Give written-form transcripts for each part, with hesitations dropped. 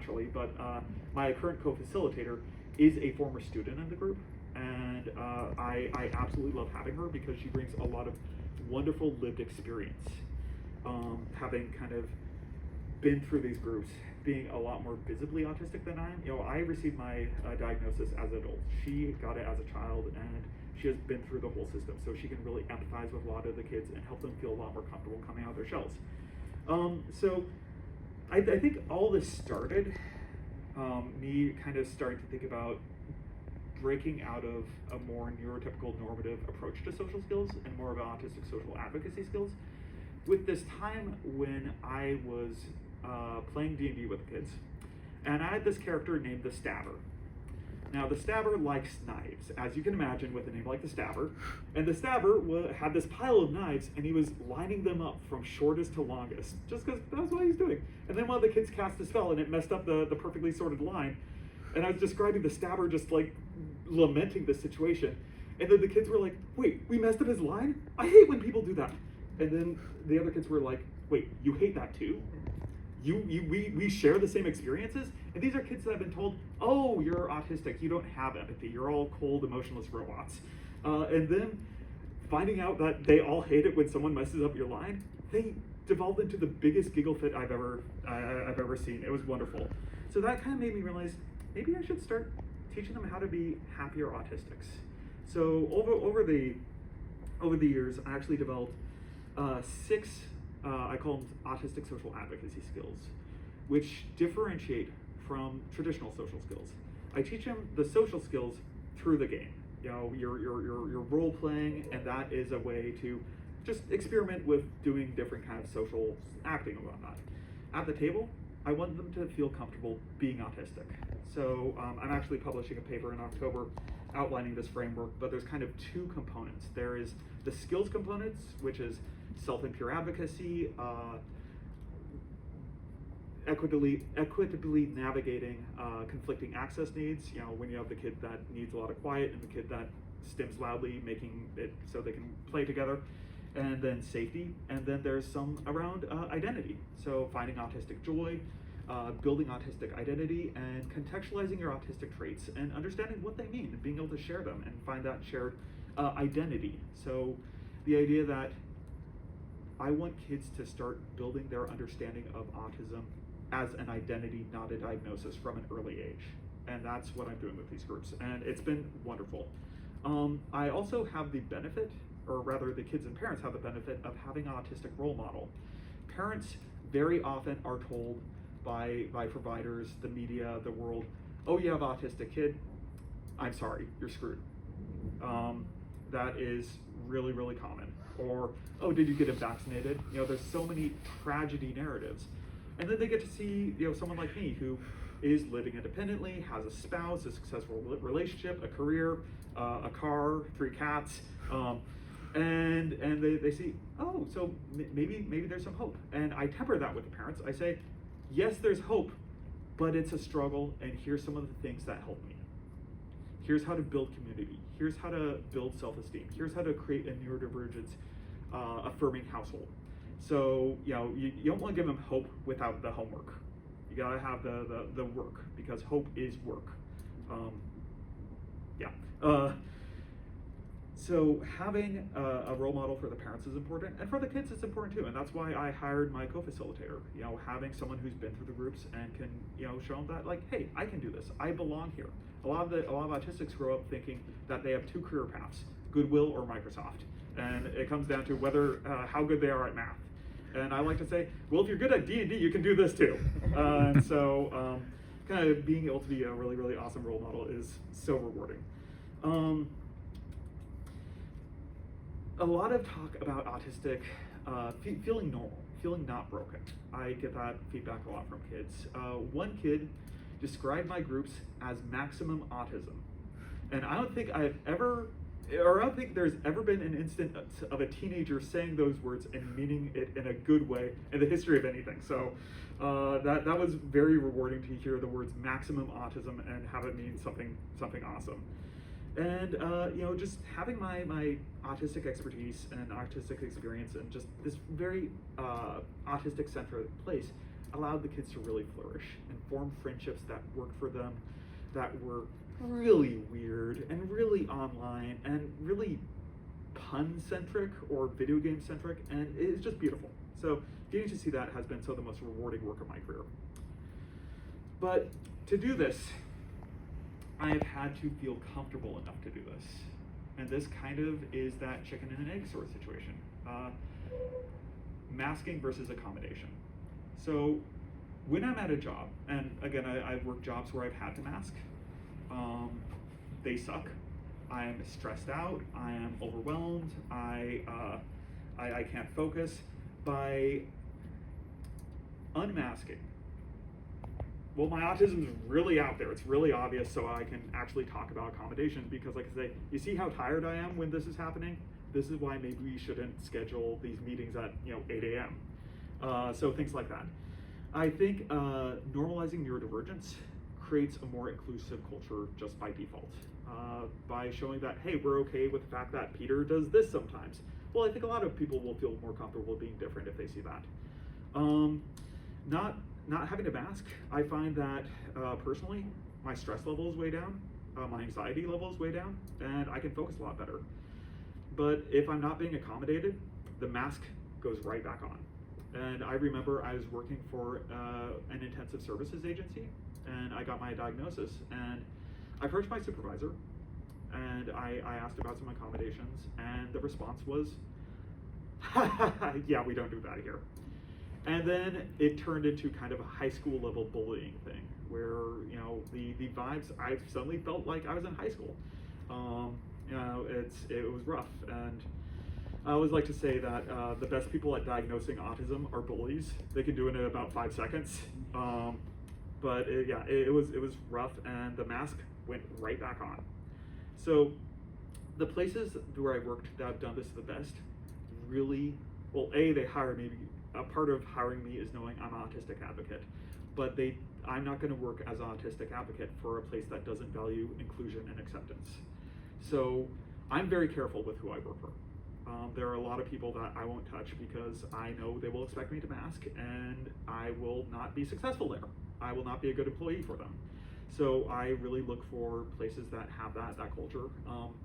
naturally, but my current co-facilitator is a former student in the group, and I absolutely love having her because she brings a lot of wonderful lived experience, having kind of been through these groups, being a lot more visibly autistic than I am. You know, I received my diagnosis as an adult. She got it as a child, and she has been through the whole system, so she can really empathize with a lot of the kids and help them feel a lot more comfortable coming out of their shells. So I think all this started me kind of starting to think about breaking out of a more neurotypical normative approach to social skills and more of an autistic social advocacy skills. With this time when I was playing D&D with the kids, and I had this character named the Stabber. Now, the Stabber likes knives, as you can imagine with a name like the Stabber. And the Stabber had this pile of knives, and he was lining them up from shortest to longest, just because that's what he's doing. And then one of the kids cast a spell, and it messed up the perfectly sorted line. And I was describing the Stabber just like lamenting the situation. And then the kids were like, wait, we messed up his line? I hate when people do that. And then the other kids were like, wait, you hate that too? We share the same experiences? And these are kids that have been told, oh, you're autistic, you don't have empathy, you're all cold, emotionless robots. And then finding out that they all hate it when someone messes up your line, they devolved into the biggest giggle fit I've ever seen. It was wonderful. So that kind of made me realize, maybe I should start teaching them how to be happier autistics. So over the years, I actually developed 6, I call them autistic social advocacy skills, which differentiate from traditional social skills. I teach them the social skills through the game. You know, you're role playing, and that is a way to just experiment with doing different kind of social acting and whatnot. At the table, I want them to feel comfortable being autistic. So I'm actually publishing a paper in October outlining this framework, but there's kind of 2 components. There is the skills components, which is self and peer advocacy, equitably navigating conflicting access needs. You know, when you have the kid that needs a lot of quiet and the kid that stims loudly, making it so they can play together. And then safety, and then there's some around identity. So finding autistic joy, building autistic identity, and contextualizing your autistic traits and understanding what they mean and being able to share them and find that shared identity. So the idea that I want kids to start building their understanding of autism as an identity, not a diagnosis, from an early age. And that's what I'm doing with these groups, and it's been wonderful. I also have the benefit, or rather the kids and parents have the benefit of having an autistic role model. Parents very often are told by providers, the media, the world, oh, you have an autistic kid, I'm sorry, you're screwed. That is really, really common. Or, oh, did you get him vaccinated? You know, there's so many tragedy narratives. And then they get to see, you know, someone like me who is living independently, has a spouse, a successful relationship, a career, a car, 3 cats, and they see, oh, so maybe there's some hope. And I temper that with the parents. I say, yes, there's hope, but it's a struggle, and here's some of the things that help me. Here's how to build community. Here's how to build self-esteem. Here's how to create a neurodivergence affirming household. So, you know, you don't want to give them hope without the homework. You gotta have the work, because hope is work. So having a role model for the parents is important, and for the kids it's important too, and that's why I hired my co-facilitator. You know, having someone who's been through the groups and can, you know, show them that, like, hey, I can do this, I belong here. A lot of autistics grow up thinking that they have 2 career paths, Goodwill or Microsoft, and it comes down to whether how good they are at math. And I like to say, well, if you're good at D&D, you can do this too. And so kind of being able to be a really, really awesome role model is so rewarding. A lot of talk about autistic feeling normal, feeling not broken. I get that feedback a lot from kids. One kid described my groups as maximum autism. And I don't think there's ever been an instance of a teenager saying those words and meaning it in a good way in the history of anything. So that was very rewarding to hear the words maximum autism and have it mean something awesome. And you know, just having my autistic expertise and autistic experience and just this very autistic-centered place allowed the kids to really flourish and formed friendships that worked for them, that were really weird and really online and really pun-centric or video game-centric, and it's just beautiful. So getting to see that has been some of the most rewarding work of my career. But to do this, I have had to feel comfortable enough to do this. And this kind of is that chicken and an egg sort of situation. Masking versus accommodation. So when I'm at a job, and again, I've worked jobs where I've had to mask, they suck. I am stressed out, I am overwhelmed, I can't focus. By unmasking, well, my autism is really out there, it's really obvious, so I can actually talk about accommodation, because like I say, you see how tired I am when this is happening? This is why maybe we shouldn't schedule these meetings at 8 a.m. So things like that. I think normalizing neurodivergence creates a more inclusive culture just by default. By showing that, hey, we're okay with the fact that Peter does this sometimes. Well, I think a lot of people will feel more comfortable being different if they see that. Not having to mask, I find that personally, my stress level is way down, my anxiety level is way down, and I can focus a lot better. But if I'm not being accommodated, the mask goes right back on. And I remember I was working for an intensive services agency, and I got my diagnosis, and I approached my supervisor, and I asked about some accommodations, and the response was, yeah, we don't do that here. And then it turned into kind of a high school level bullying thing, where the vibes, I suddenly felt like I was in high school. It was rough, and I always like to say that the best people at diagnosing autism are bullies. They can do it in about 5 seconds. But it was rough, and the mask went right back on. So the places where I worked that have done this the best, really, well, they hire me. A part of hiring me is knowing I'm an autistic advocate, but I'm not going to work as an autistic advocate for a place that doesn't value inclusion and acceptance. So I'm very careful with who I work for. There are a lot of people that I won't touch because I know they will expect me to mask, and I will not be successful there. I will not be a good employee for them. So I really look for places that have that culture.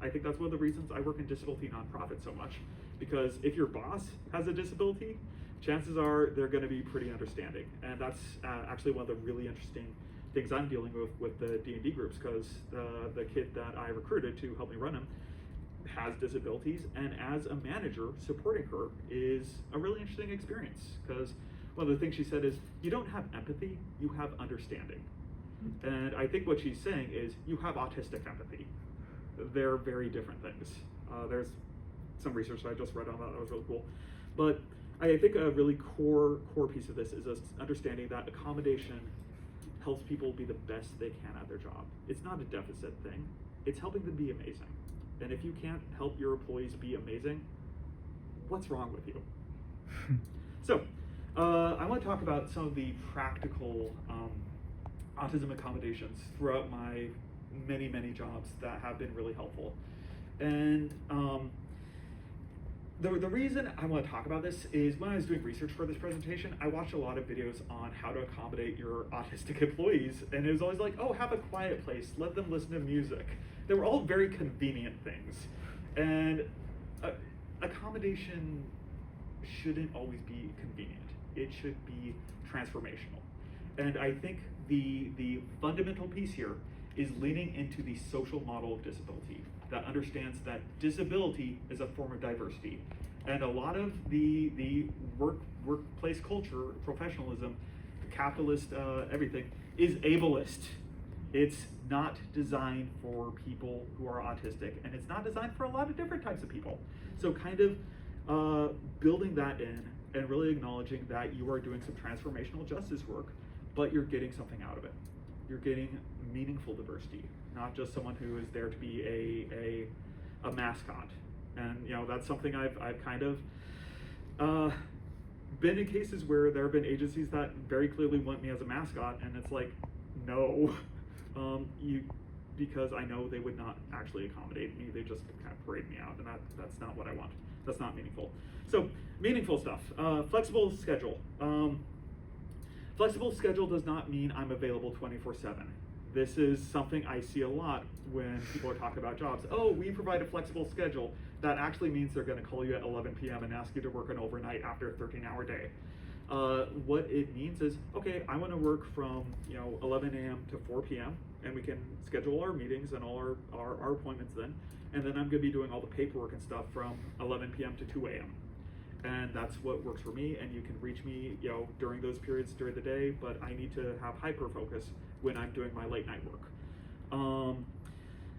I think that's one of the reasons I work in disability nonprofits so much, because if your boss has a disability, chances are they're going to be pretty understanding. And that's actually one of the really interesting things I'm dealing with the D&D groups, because the kid that I recruited to help me run them has disabilities, and as a manager, supporting her is a really interesting experience, because one of the things she said is, you don't have empathy, you have understanding. And I think what she's saying is, you have autistic empathy. They're very different things. There's some research that I just read on that was really cool. But I think a really core piece of this is understanding that accommodation helps people be the best they can at their job. It's not a deficit thing, it's helping them be amazing. And if you can't help your employees be amazing, what's wrong with you? So, I want to talk about some of the practical autism accommodations throughout my many jobs that have been really helpful. And the reason I want to talk about this is when I was doing research for this presentation, I watched a lot of videos on how to accommodate your autistic employees, and it was always like, oh, have a quiet place, let them listen to music. They were all very convenient things. And accommodation shouldn't always be convenient. It should be transformational. And I think the fundamental piece here is leaning into the social model of disability that understands that disability is a form of diversity. And a lot of the workplace culture, professionalism, capitalist everything, is ableist. It's not designed for people who are autistic, and it's not designed for a lot of different types of people. So kind of building that in and really acknowledging that you are doing some transformational justice work, but you're getting something out of it. You're getting meaningful diversity, not just someone who is there to be a mascot. And that's something I've kind of been in cases where there have been agencies that very clearly want me as a mascot, and it's like, no, because I know they would not actually accommodate me. They just kind of parade me out, and that's not what I want. That's not meaningful. So meaningful stuff, flexible schedule. Flexible schedule does not mean I'm available 24/7. This is something I see a lot when people are talking about jobs. Oh, we provide a flexible schedule. That actually means they're going to call you at 11 p.m. and ask you to work an overnight after a 13-hour day. What it means is, okay, I want to work from 11 a.m. to 4 p.m. and we can schedule our meetings and all our appointments then. And then I'm going to be doing all the paperwork and stuff from 11 p.m. to 2 a.m. And that's what works for me, and you can reach me during those periods during the day, but I need to have hyper focus when I'm doing my late night work.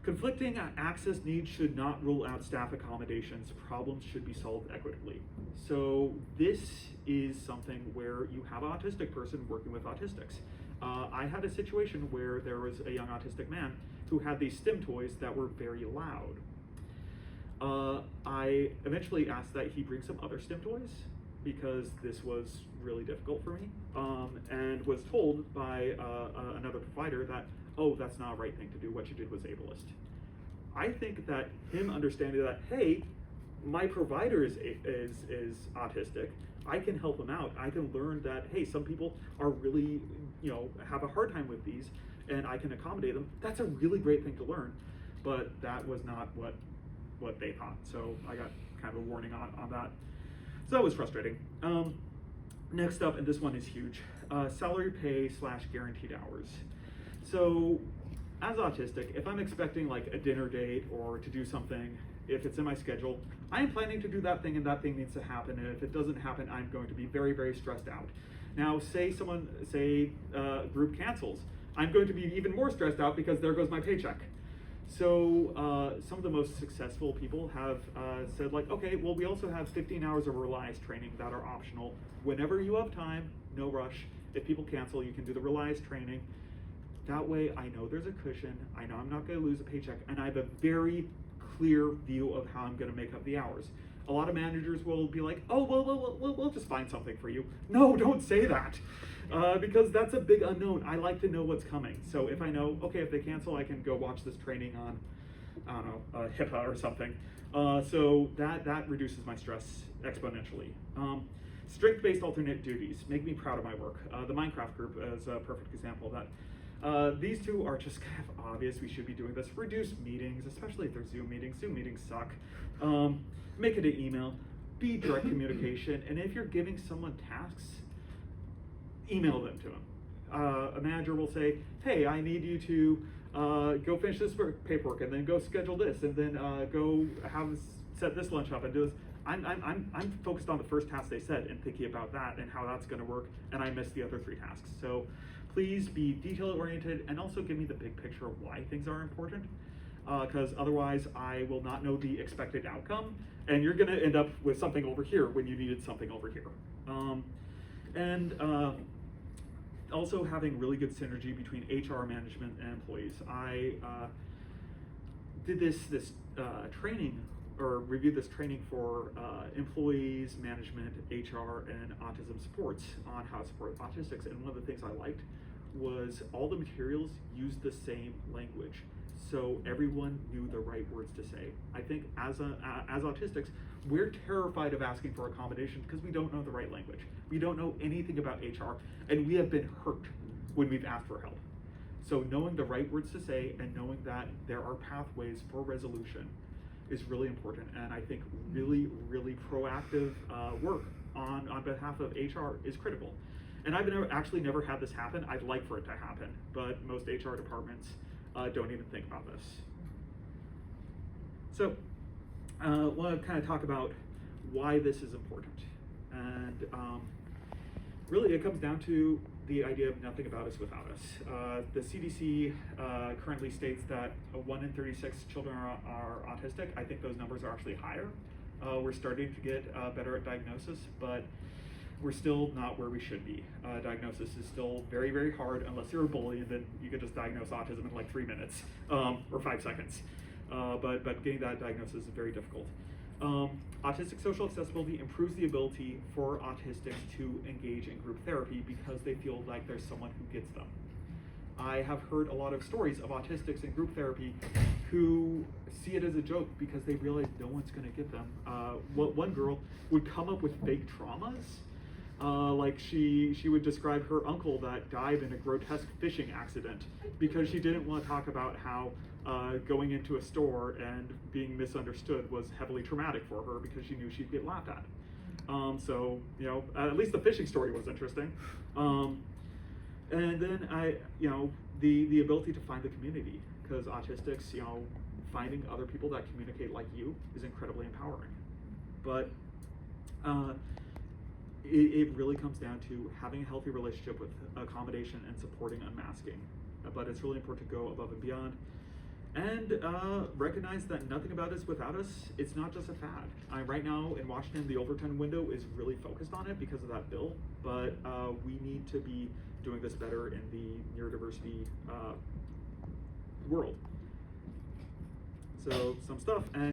Conflicting access needs should not rule out staff accommodations. Problems should be solved equitably. So this is something where you have an autistic person working with autistics. I had a situation where there was a young autistic man who had these STEM toys that were very loud. I eventually asked that he bring some other STEM toys because this was really difficult for me, and was told by another provider that, oh, that's not a right thing to do, what you did was ableist. I think that him understanding that, hey, my provider is autistic, I can help him out. I can learn that, hey, some people are really, have a hard time with these, and I can accommodate them. That's a really great thing to learn, but that was not what they thought. So I got kind of a warning on that. So that was frustrating. Next up, and this one is huge, salary pay / guaranteed hours. So as autistic, if I'm expecting like a dinner date or to do something, if it's in my schedule, I am planning to do that thing and that thing needs to happen. And if it doesn't happen, I'm going to be very, very stressed out. Now, say group cancels, I'm going to be even more stressed out because there goes my paycheck. So some of the most successful people have said like, okay, well, we also have 15 hours of Reliance training that are optional. Whenever you have time, no rush. If people cancel, you can do the Reliance training. That way I know there's a cushion, I know I'm not gonna lose a paycheck, and I have a very clear view of how I'm gonna make up the hours. A lot of managers will be like, oh, well, we'll just find something for you. No, don't say that, because that's a big unknown. I like to know what's coming. So if I know, okay, if they cancel, I can go watch this training on, I don't know, HIPAA or something. So that reduces my stress exponentially. Strength-based alternate duties make me proud of my work. The Minecraft group is a perfect example of that. These two are just kind of obvious. We should be doing this. Reduce meetings, especially if they're Zoom meetings. Zoom meetings suck. Make it an email. Be direct communication. And if you're giving someone tasks, email them to them. A manager will say, hey, I need you to go finish this paperwork and then go schedule this and then go set this lunch up and do this. I'm focused on the first task they said and thinking about that and how that's going to work, and I missed the other 3 tasks. So please be detail-oriented and also give me the big picture of why things are important, because otherwise I will not know the expected outcome, and you're going to end up with something over here when you needed something over here. Also having really good synergy between HR management and employees. I did this training, or reviewed this training for employees, management, HR, and autism supports on how to support autistics. And one of the things I liked was all the materials used the same language, so everyone knew the right words to say. I think as autistics, we're terrified of asking for accommodation because we don't know the right language. We don't know anything about HR, and we have been hurt when we've asked for help. So knowing the right words to say and knowing that there are pathways for resolution is really important, and I think really, really proactive work on behalf of HR is critical. And I've actually never had this happen. I'd like for it to happen, but most HR departments don't even think about this. So I want to kind of talk about why this is important. And really it comes down to the idea of nothing about us without us. The CDC currently states that 1 in 36 children are autistic. I think those numbers are actually higher. We're starting to get better at diagnosis, but we're still not where we should be. Diagnosis is still very, very hard unless you're a bully, and then you could just diagnose autism in like 3 minutes or 5 seconds. But getting that diagnosis is very difficult. Autistic social accessibility improves the ability for autistics to engage in group therapy because they feel like there's someone who gets them. I have heard a lot of stories of autistics in group therapy who see it as a joke because they realize no one's going to get them. One girl would come up with fake traumas Like she would describe her uncle that died in a grotesque fishing accident because she didn't want to talk about how going into a store and being misunderstood was heavily traumatic for her because she knew she'd get laughed at. So, you know, at least the fishing story was interesting. And then the ability to find the community, because autistics, you know, finding other people that communicate like you is incredibly empowering. But it really comes down to having a healthy relationship with accommodation and supporting unmasking. But it's really important to go above and beyond. And recognize that nothing about us without us, it's not just a fad. Right now in Washington, the overtime window is really focused on it because of that bill, but we need to be doing this better in the neurodiversity world. So some stuff. And